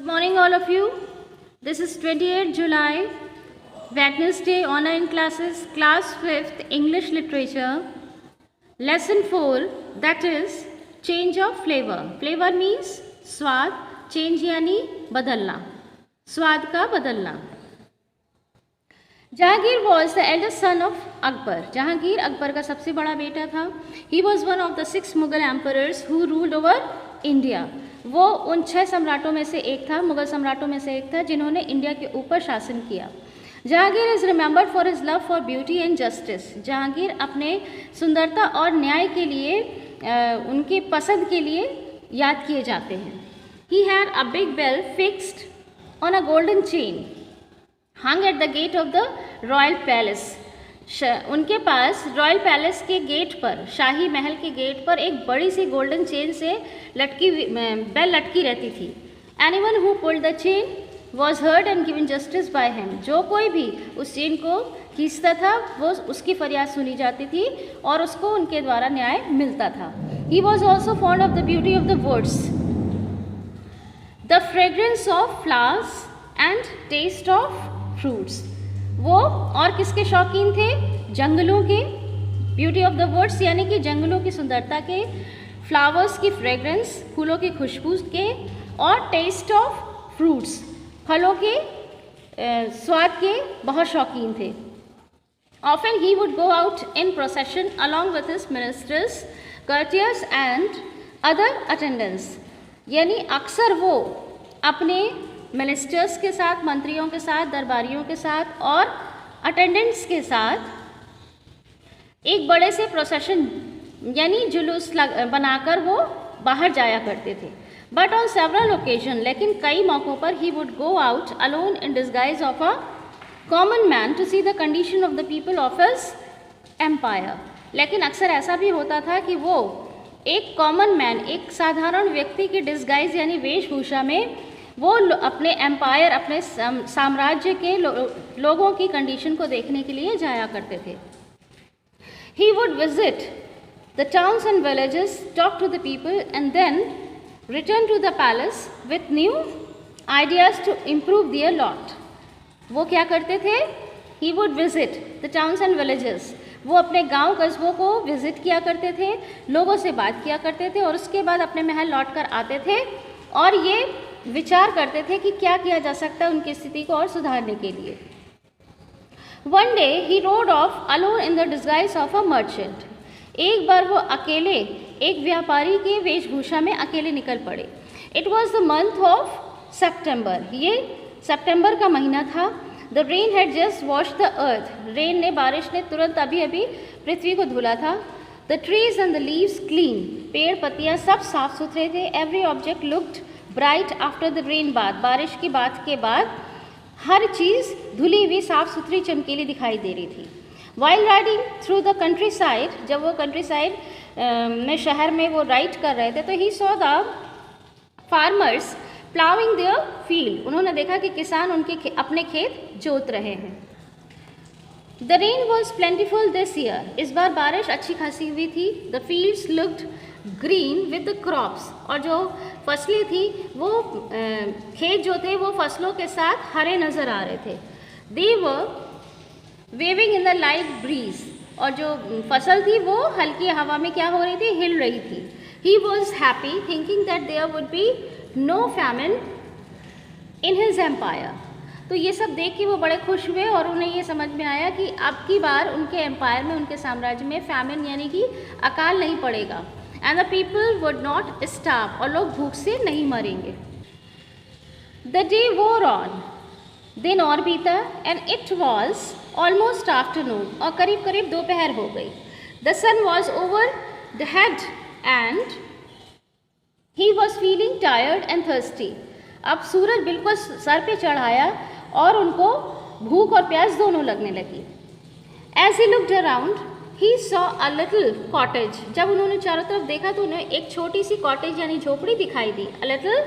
morning all of you. This is 28th July, Wednesday online classes, class 5th English literature, lesson 4, that is change of flavor. Flavor means स्वाद, change यानी बदलना, स्वाद का बदलना. Jahangir was the eldest son of Akbar. Jahangir Akbar का सबसे बड़ा बेटा था. He was one of the 6 Mughal emperors who ruled over India. वो उन 6 सम्राटों में से एक था, मुगल सम्राटों में से एक था जिन्होंने इंडिया के ऊपर शासन किया. Jahangir is remembered for his love for beauty and justice. Jahangir अपने सुंदरता और न्याय के लिए, उनके पसंद के लिए याद किए जाते हैं. He had a big bell fixed on a golden chain hung at the gate of the royal palace. उनके पास रॉयल पैलेस के गेट पर, शाही महल के गेट पर एक बड़ी सी गोल्डन चेन से लटकी बेल लटकी रहती थी. Anyone who pulled the chain was heard and given justice by him. जो कोई भी उस चेन को खींचता था वो उसकी फरियाद सुनी जाती थी और उसको उनके द्वारा न्याय मिलता था. He was also fond of the beauty of the woods, the fragrance of flowers and taste of fruits. वो और किसके शौकीन थे? जंगलों के, ब्यूटी ऑफ द वुड्स यानी कि जंगलों की सुंदरता के, फ्लावर्स की फ्रेग्रेंस, फूलों की खुशबू के, और टेस्ट ऑफ फ्रूट्स, फलों के स्वाद के बहुत शौकीन थे. Often he would go out in procession along with his ministers, courtiers and other attendants. यानी अक्सर वो अपने मिनिस्टर्स के साथ, मंत्रियों के साथ, दरबारियों के साथ और अटेंडेंट्स के साथ एक बड़े से प्रोसेशन यानी जुलूस बनाकर वो बाहर जाया करते थे. बट ऑन सेवरल ओकेजन, लेकिन कई मौक़ों पर he would go out alone in disguise of a common man to see the condition of the people of his empire. लेकिन अक्सर ऐसा भी होता था कि वो एक कॉमन मैन, एक साधारण व्यक्ति की डिस्गाइज यानी वेशभूषा में वो अपने एम्पायर, अपने साम्राज्य के लोगों की कंडीशन को देखने के लिए जाया करते थे. He would visit the towns and villages, talk to the people and then return to the palace with new ideas to improve their lot. वो क्या करते थे? He would visit the towns and villages. वो अपने गांव कस्बों को visit किया करते थे, लोगों से बात किया करते थे और उसके बाद अपने महल लौट कर आते थे और ये विचार करते थे कि क्या किया जा सकता है उनकी स्थिति को और सुधारने के लिए. One day he road of alone in the disguise of a merchant. एक बार वो अकेले एक व्यापारी के वेशभूषा में अकेले निकल पड़े. It was the month of September. ये सितंबर का महीना था. The rain had just wash the earth. Rain ने, बारिश ने तुरंत अभी अभी पृथ्वी को धुला था. The trees and the leaves clean. पेड़ पत्तियाँ सब साफ सुथरे थे. Every object looked bright after the rain bath. बारिश की बात के बाद हर चीज़ धुली हुई, साफ सुथरी, चमकीली दिखाई दे रही थी. While riding through the country side, जब वो कंट्री साइड में, शहर में वो राइड कर रहे थे, तो he saw the farmers ploughing their field. उन्होंने देखा कि किसान उनके अपने खेत जोत रहे हैं. The rain was plentiful this year. इस बार बारिश अच्छी खासी हुई थी. The fields looked green with the crops. और जो फसलें थी वो खेत जो थे वो फसलों के साथ हरे नज़र आ रहे थे. They were waving in the light breeze. और जो फसल थी वो हल्की हवा में क्या हो रही थी? हिल रही थी. He was happy thinking that there would be no famine in his empire. तो ये सब देख के वो बड़े खुश हुए और उन्हें ये समझ में आया कि अब की बार उनके एम्पायर में, उनके साम्राज्य में फैमिन यानी कि अकाल नहीं पड़ेगा. And the people would not starve. और लोग भूख से नहीं मरेंगे. The day wore on. दिन और बीता and it was almost afternoon. और करीब करीब दोपहर हो गई. The sun was over the head and he was feeling tired and thirsty. अब सूरज बिल्कुल सर पे चढ़ाया और उनको भूख और प्यास दोनों लगने लगी. As he looked around he saw a little cottage. जब उन्होंने चारों तरफ देखा तो उन्हें एक छोटी सी कॉटेज यानी झोपड़ी दिखाई दी. A little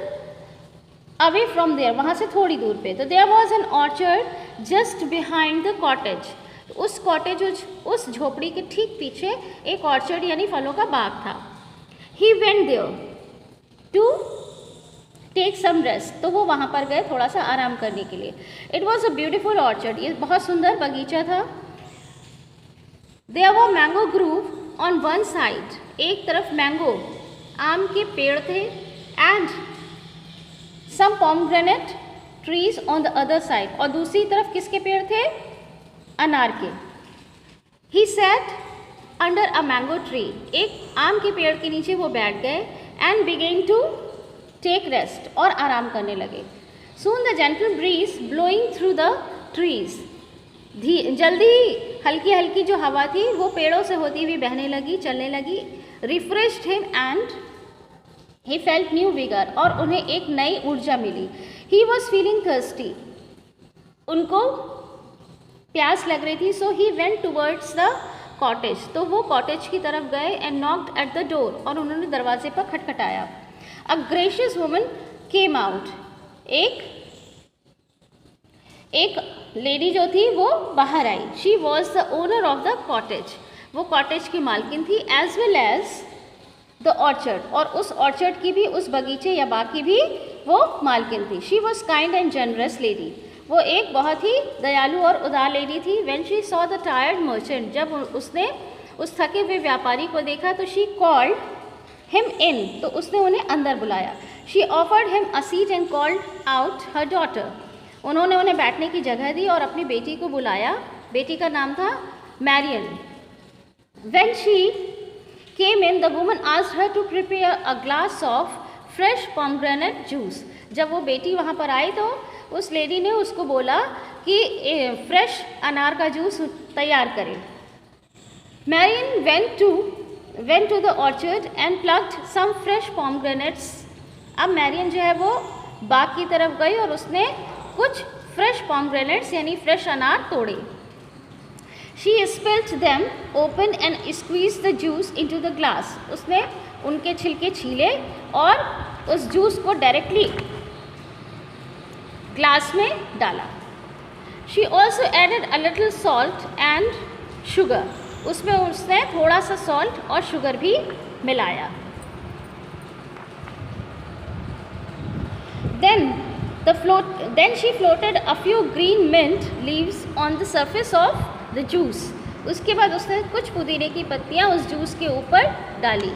away from there, वहाँ से थोड़ी दूर पे. तो there was an orchard just behind the cottage. उस कॉटेज, उस झोपड़ी के ठीक पीछे एक ऑर्चर्ड यानी फलों का बाग था. He went there to take some rest, तो वो वहाँ पर गए थोड़ा सा आराम करने के लिए। It was a beautiful orchard, ये बहुत सुंदर बगीचा था। There were mango grove on one side, एक तरफ मैंगो आम के पेड़ थे, and some pomegranate trees on the other side, और दूसरी तरफ किसके पेड़ थे? अनार के। He sat under a mango tree, एक आम के पेड़ के नीचे वो बैठ गए, and began to take rest, और आराम करने लगे। Soon the gentle breeze blowing through the trees, जल्दी ही हल्की हल्की जो हवा थी वो पेड़ों से होती हुई बहने लगी, चलने लगी। Refreshed him and he felt new vigour, और उन्हें एक नई ऊर्जा मिली। ही वॉज फीलिंग थर्स्टी, उनको प्यास लग रही थी। So he went towards the cottage, तो वो कॉटेज की तरफ गए, and knocked at the door, और उन्होंने दरवाजे पर खटखटाया। A gracious woman came out, एक लेडी जो थी वो बाहर आई। She was the owner of the cottage, वो कॉटेज की मालकिन थी, as well as the orchard, और उस ऑर्चर्ड की भी, उस बगीचे या बाग की भी वो मालकिन थी। She was kind and generous lady, वो एक बहुत ही दयालु और उदार लेडी थी। When she saw the tired merchant, जब उसने उस थके हुए व्यापारी को देखा तो शी कॉल्ड हिम इन, तो उसने उन्हें अंदर बुलाया। She offered him a seat and called out her daughter, उन्होंने उन्हें बैठने की जगह दी और अपनी बेटी को बुलाया। बेटी का नाम था Marian. When she came in, the woman asked her to prepare a glass of fresh pomegranate juice, जब वो बेटी वहाँ पर आई तो उस लेडी ने उसको बोला कि फ्रेश अनार का जूस तैयार करें। Marian went to the orchard and plucked some fresh pomegranates, अब मैरियन जो है वो बाग की तरफ गई और उसने कुछ फ्रेश पोमग्रेनेट्स यानी फ्रेश अनार तोड़े। She spilled them open and squeeze the juice into the glass, उसने उनके छिलके छीले और उस जूस को डायरेक्टली ग्लास में डाला। She also added a little salt and sugar, उसमें उसने थोड़ा सा सॉल्ट और शुगर भी मिलाया। Then she floated a few green mint leaves on the surface of the juice, उसके बाद उसने कुछ पुदीने की पत्तियाँ उस जूस के ऊपर डाली।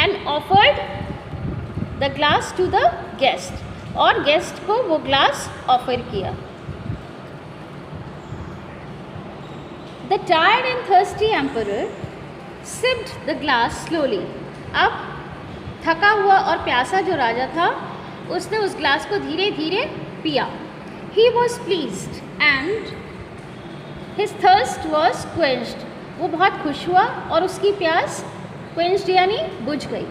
And offered the glass to the guest, और गेस्ट को वो ग्लास ऑफर किया। The tired and thirsty emperor sipped the glass slowly, अब थका हुआ और प्यासा जो राजा था उसने उस ग्लास को धीरे धीरे पिया। He was pleased and his thirst was quenched, वो बहुत खुश हुआ और उसकी प्यास quenched यानी बुझ गई।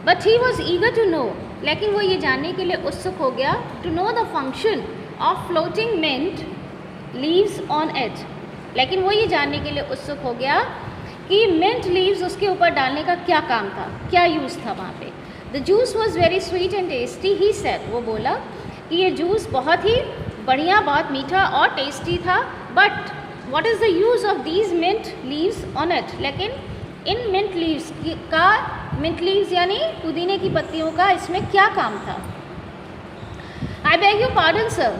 But he was eager to know, लेकिन वो ये जानने के लिए उत्सुक हो गया, to know the function of floating mint leaves on it, लेकिन वो ये जानने के लिए उत्सुक हो गया कि मिंट लीव्स उसके ऊपर डालने का क्या काम था, क्या यूज़ था वहाँ पे। The juice was very sweet and tasty, he said, वो बोला कि ये जूस बहुत ही बढ़िया, बहुत मीठा और टेस्टी था। But what is the use of these mint leaves on it, लेकिन इन मिंट लीव्स यानी पुदीने की पत्तियों का इसमें क्या काम था। I beg you pardon sir,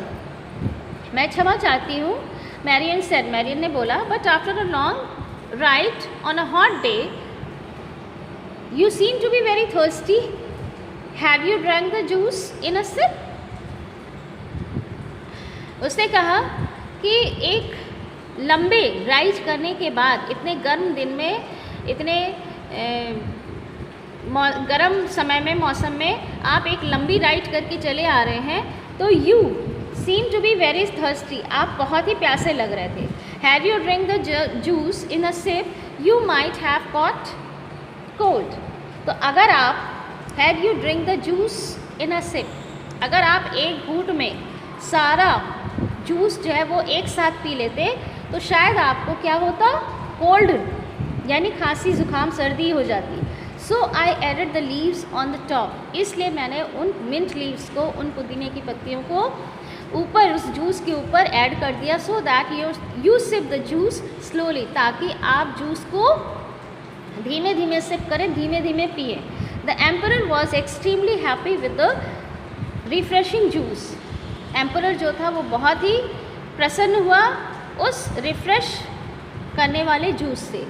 मैं क्षमा चाहती हूँ, मैरियन सेड, मैरियन ने बोला। But after a long ride on a hot day you seem to be very thirsty, have you drank the juice in a sip. उसने कहा कि एक लंबे राइड करने के बाद, इतने गर्म दिन में, इतने गर्म समय में, मौसम में आप एक लंबी राइड करके चले आ रहे हैं, तो you seem to be very thirsty, आप बहुत ही प्यासे लग रहे थे। Have you drink the juice in a sip you might have caught cold, तो अगर आप have you drink the juice in a sip, अगर आप एक घूंट में सारा जूस जो है वो एक साथ पी लेते तो शायद आपको क्या होता, कोल्ड यानी खांसी जुकाम सर्दी हो जाती। So I added the leaves on the top, इसलिए मैंने उन मिंट लीव्स को, उन पुदीने की पत्तियों को ऊपर उस जूस के ऊपर ऐड कर दिया। So that you sip the juice slowly, ताकि आप जूस को धीमे धीमे सिप करें, धीमे धीमे पिए। The emperor was extremely happy with the refreshing juice. Emperor जो था वो बहुत ही प्रसन्न हुआ उस रिफ्रेश करने वाले जूस से।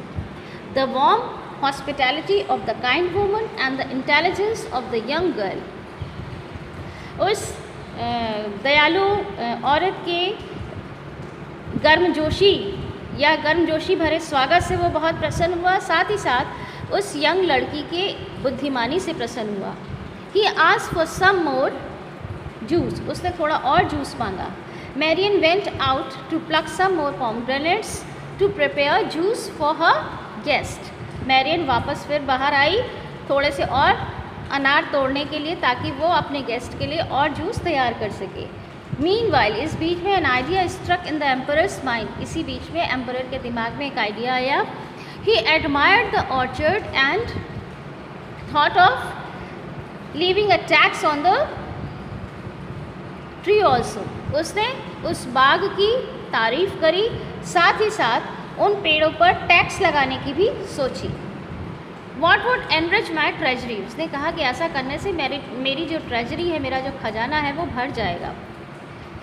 The warm hospitality of the kind woman and the intelligence of the young girl, उस दयालु औरत के गर्मजोशी या गर्मजोशी भरे स्वागत से वो बहुत प्रसन्न हुआ, साथ ही साथ उस यंग लड़की के बुद्धिमानी से प्रसन्न हुआ। He asked for some more juice, उसने थोड़ा और जूस मांगा। Marian went out to pluck some more pomegranates to prepare juice for her guest. मैरियन वापस फिर बाहर आई थोड़े से और अनार तोड़ने के लिए, ताकि वो अपने गेस्ट के लिए और जूस तैयार कर सके। मीनवाइल, इस बीच में an idea struck in the emperor's mind, इसी बीच में एम्परर के दिमाग में एक आइडिया आया। He admired the orchard and thought of leaving a tax on the tree also, उसने उस बाग की तारीफ करी, साथ ही साथ उन पेड़ों पर टैक्स लगाने की भी सोची। What would enrich my treasury, उसने कहा कि ऐसा करने से मेरी जो ट्रेजरी है, मेरा जो खजाना है वो भर जाएगा।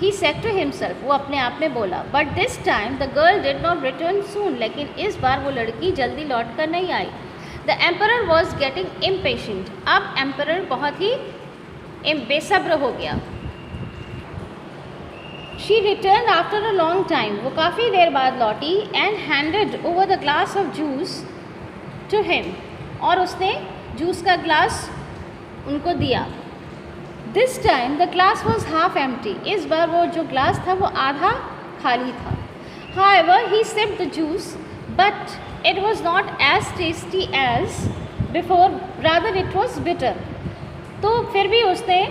He said to himself, वो अपने आप में बोला। But this time the girl did not return soon, लेकिन इस बार वो लड़की जल्दी लौट कर नहीं आई। The emperor was getting impatient, अब emperor बहुत ही बेसब्र हो गया। She returned after a long time, वो काफ़ी देर बाद लौटी and handed over the glass of juice to him, और उसने जूस का ग्लास उनको दिया। This time the glass was half empty, इस बार वो जो ग्लास था वो आधा खाली था। However, he sipped the juice, but it was not as tasty as before, rather it was bitter। तो फिर भी उसने,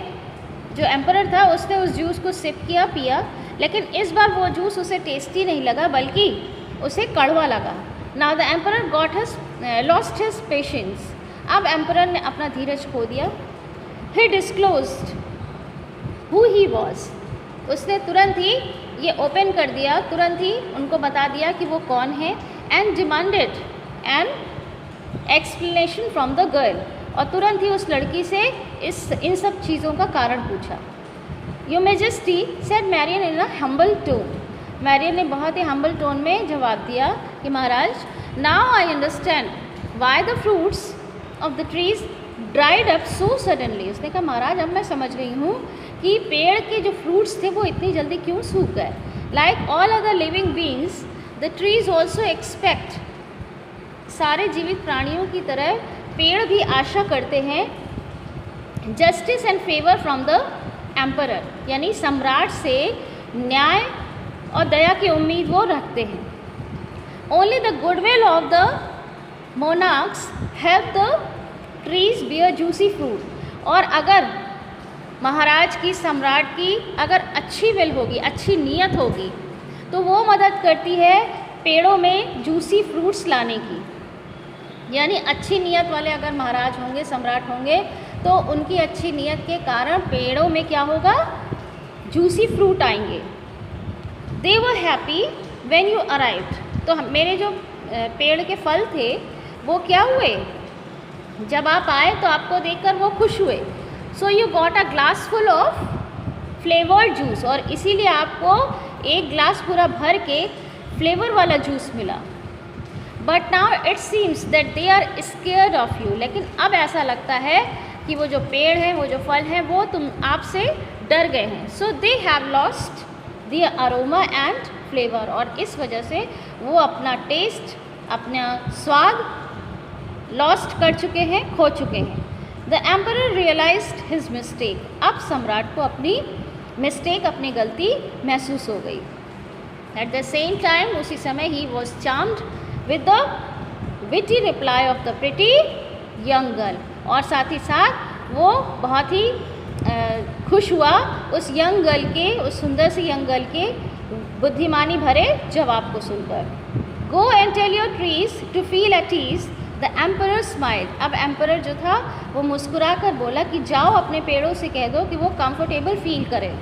जो एम्परर था, उसने उस जूस को सिप किया, पिया, लेकिन इस बार वो जूस उसे टेस्टी नहीं लगा बल्कि उसे कड़वा लगा। Now the emperor lost his patience, अब एम्परर ने अपना धीरज खो दिया। He disclosed who he was, उसने तुरंत ही ये ओपन कर दिया, तुरंत ही उनको बता दिया कि वो कौन है। and demanded an explanation from the girl, और तुरंत ही उस लड़की से इन सब चीज़ों का कारण पूछा। Your Majesty, said Marian in a humble tone, Marion ने बहुत ही हम्बल टोन में जवाब दिया कि महाराज, now I understand why the fruits of the trees dried up so suddenly. उसने कहा महाराज, अब मैं समझ रही हूँ कि पेड़ के जो फ्रूट्स थे वो इतनी जल्दी क्यों सूख गए। Like all other living beings the trees also expect, सारे जीवित प्राणियों की तरह पेड़ भी आशा करते हैं justice and favour from the emperor, यानी सम्राट से न्याय और दया की उम्मीद वो रखते हैं। Only the goodwill of the monarchs help the trees bear juicy fruit, और अगर महाराज की, सम्राट की अगर अच्छी विल होगी, अच्छी नीयत होगी, तो वो मदद करती है पेड़ों में जूसी फ्रूट्स लाने की। यानी अच्छी नीयत वाले अगर महाराज होंगे, सम्राट होंगे, तो उनकी अच्छी नीयत के कारण पेड़ों में क्या होगा, जूसी फ्रूट आएंगे। They were happy when you arrived, तो मेरे जो पेड़ के फल थे वो क्या हुए, जब आप आए तो आपको देखकर वो खुश हुए। So you got a glass full of flavored juice, और इसीलिए आपको एक ग्लास पूरा भर के फ्लेवर वाला जूस मिला। But now it seems that they are scared of you, लेकिन अब ऐसा लगता है कि वो जो पेड़ हैं, वो जो फल हैं, वो आपसे डर गए हैं। So they have lost the aroma and flavor, और इस वजह से वो अपना टेस्ट, अपना स्वाद लॉस्ट कर चुके हैं, खो चुके हैं। The emperor realised his mistake, अब सम्राट को अपनी मिस्टेक, अपनी गलती महसूस हो गई। एट द सेम टाइम, उसी समय he was charmed with the witty reply off the pretty young girl, और साथ ही साथ वो बहुत ही खुश हुआ उस यंग गर्ल के, उस सुंदर सी यंग गर्ल के बुद्धिमानी भरे जवाब को सुनकर। Go and tell your trees to feel at ease, the emperor smiled, अब एम्परर जो था वो मुस्कुरा कर बोला कि जाओ अपने पेड़ों से कह दो कि वो कंफर्टेबल फील करें।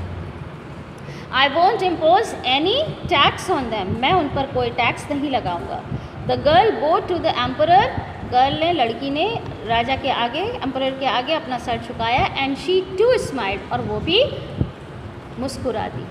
I won't impose any tax on them, मैं उन पर कोई टैक्स नहीं लगाऊंगा। The girl bowed to the emperor girl ने, लड़की ने राजा के आगे, एम्परर के आगे अपना सर झुकाया, एंड शी टू स्माइल्ड, और वो भी मुस्कुरा दी।